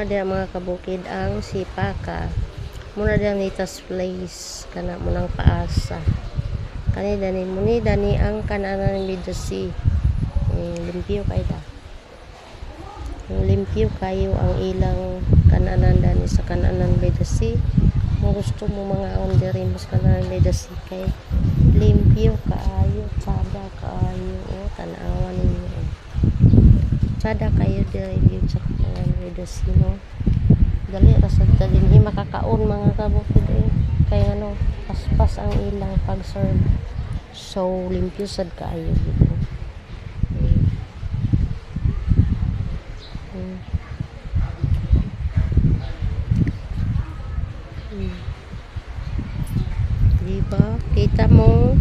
dia mga kabukid ang Sipaka. Muna dia nitas place kana mo nang paasa. Kani dani ang kananan midasi. Limpyo kay da. Limpyo kayo ang ilang kananan dani sa kananan midasi. Kung gusto mo mga on diri mas kananan midasi kay limpyo kaayo, tsada kaayo, tanawan ninyo. Tsada kayo diri gyud sa kananan midasi no. Dali ra sa dinhi makakaon mga kabukid kay ano paspas ang ilang pag-serve. So limpyo sad kaayo dito. Diba? Kita mo